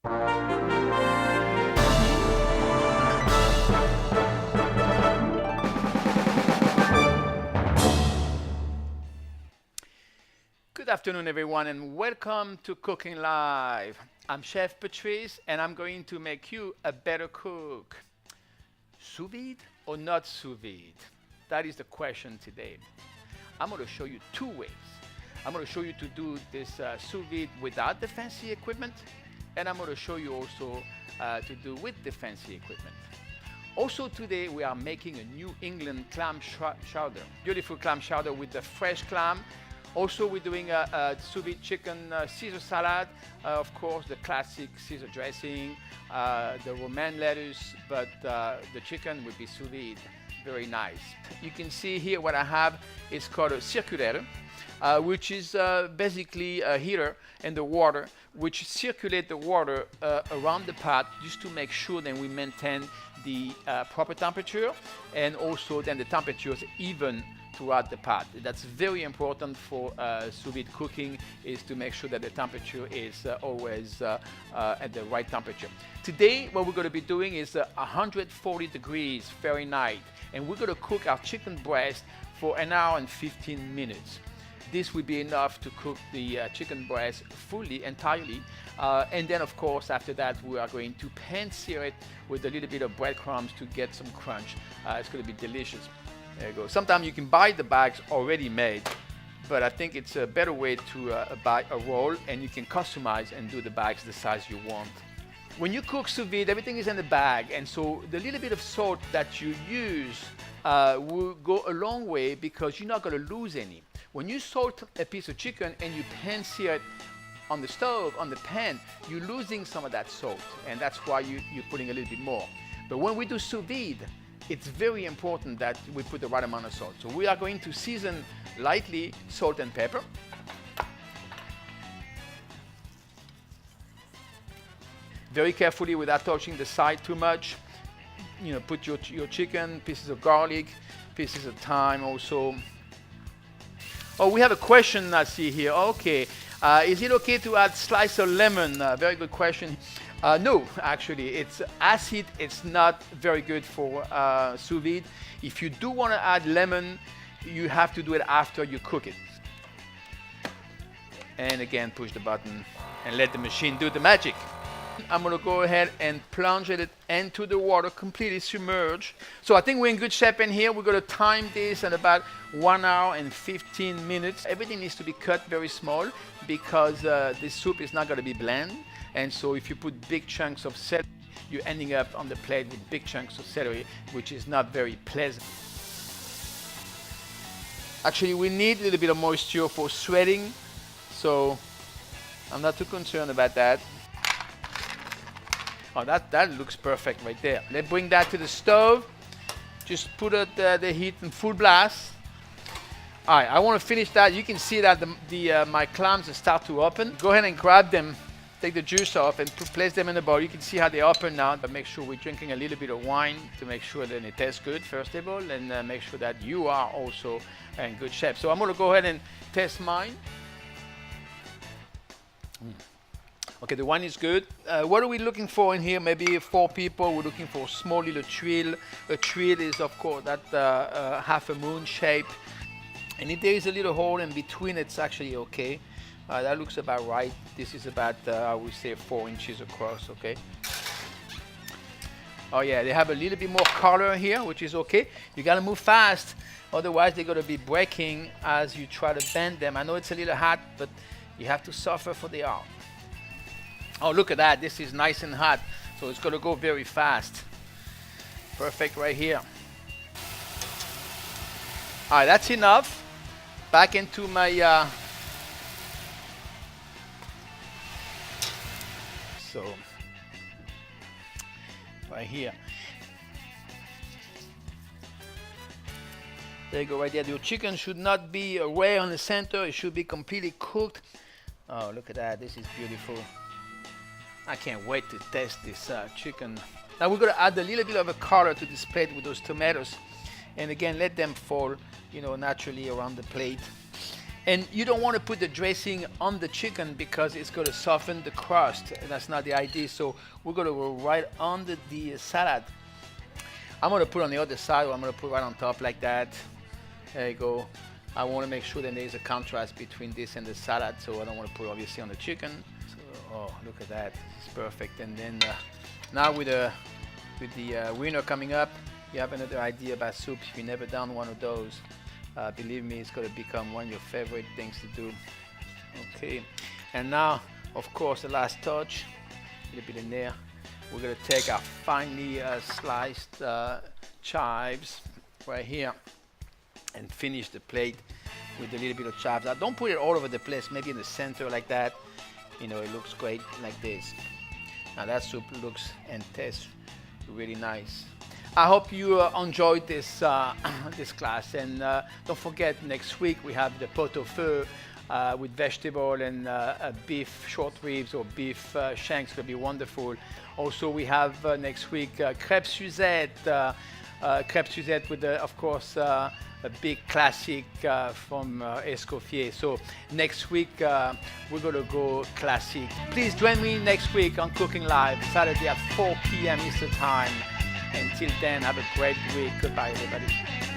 Good afternoon, everyone, and welcome to Cooking Live. I'm Chef Patrice, and I'm going to make you a better cook. Sous vide or not sous vide? That is the question today. I'm going to show you two ways. I'm going to show you to do this sous vide without the fancy equipment, and I'm going to show you also to do with the fancy equipment. Also today we are making a New England clam chowder. Beautiful clam chowder with the fresh clam. Also we're doing a sous vide chicken Caesar salad. Of course the classic Caesar dressing, the romaine lettuce, but the chicken would be sous vide. Very nice. You can see here what I have is called a circulator, which is basically a heater in the water, which circulate the water around the pot just to make sure that we maintain the proper temperature, and also then the temperature is even throughout the pot. That's very important for sous vide cooking, is to make sure that the temperature is always at the right temperature. Today what we're going to be doing is 140 degrees Fahrenheit, and we're going to cook our chicken breast for an hour and 15 minutes. This will be enough to cook the chicken breast fully, entirely. And then of course after that we are going to pan sear it with a little bit of breadcrumbs to get some crunch. It's going to be delicious. There you go. Sometimes you can buy the bags already made, but I think it's a better way to buy a roll, and you can customize and do the bags the size you want. When you cook sous vide, everything is in the bag, and so the little bit of salt that you use will go a long way, because you're not going to lose any. When you salt a piece of chicken and you pan sear it on the stove, on the pan, you're losing some of that salt, and that's why you're putting a little bit more. But when we do sous vide, it's very important that we put the right amount of salt. So we are going to season lightly, salt and pepper. Very carefully without touching the side too much. You know, put your chicken, pieces of garlic, pieces of thyme also. Oh, we have a question I see here. Okay, is it okay to add slice of lemon? Very good question. No, actually, it's acid. It's not very good for sous vide. If you do want to add lemon, you have to do it after you cook it. And again, push the button and let the machine do the magic. I'm going to go ahead and plunge it into the water, completely submerged. So I think we're in good shape in here. We're going to time this at about 1 hour and 15 minutes. Everything needs to be cut very small, because this soup is not going to be bland. And so if you put big chunks of celery, you're ending up on the plate with big chunks of celery, which is not very pleasant. Actually, we need a little bit of moisture for sweating, so I'm not too concerned about that. Oh, that looks perfect right there. Let's bring that to the stove. Just put the heat in full blast. All right, I want to finish that. You can see that my clams start to open. Go ahead and grab them, take the juice off, and place them in the bowl. You can see how they open now. But make sure we're drinking a little bit of wine to make sure that it tastes good, first of all, and make sure that you are also in good shape. So I'm going to go ahead and test mine. Okay, the wine is good. What are we looking for in here? Maybe 4 people. We're looking for a small little tuile. A tuile is, of course, that half a moon shape. And if there is a little hole in between, it's actually okay. That looks about right. This is about, I would say, 4 inches across, okay? Oh yeah, they have a little bit more color here, which is okay. You gotta move fast, otherwise they're gonna be breaking as you try to bend them. I know it's a little hot, but you have to suffer for the art. Oh, look at that. This is nice and hot, so it's going to go very fast. Perfect right here. All right, that's enough. Back into my... So, right here. There you go, right there. Your chicken should not be way on the center. It should be completely cooked. Oh, look at that. This is beautiful. I can't wait to test this chicken. Now we're going to add a little bit of a color to this plate with those tomatoes. And again, let them fall, you know, naturally around the plate. And you don't want to put the dressing on the chicken because it's going to soften the crust. That's not the idea. So we're going to go right under the salad. I'm going to put on the other side, or I'm going to put right on top like that. There you go. I want to make sure that there's a contrast between this and the salad, so I don't want to put obviously on the chicken. So, oh, look at that. It's perfect. And then now with the winter coming up, you have another idea about soup. If you've never done one of those, believe me, it's going to become one of your favorite things to do. Okay, and now, of course, the last touch, a little bit in there. We're going to take our finely sliced chives right here and finish the plate with a little bit of chives. Now, don't put it all over the place, maybe in the center like that. You know, it looks great like this. Now that soup looks and tastes really nice. I hope you enjoyed this this class, and don't forget, next week we have the pot au feu with vegetable and beef short ribs or beef shanks. It'll be wonderful. Also, we have next week crêpes Suzette, crêpes Suzette with, of course, a big classic from Escoffier. So next week we're gonna go classic. Please join me next week on Cooking Live, Saturday at 4 p.m. Eastern Time. Until then, have a great week. Goodbye, everybody.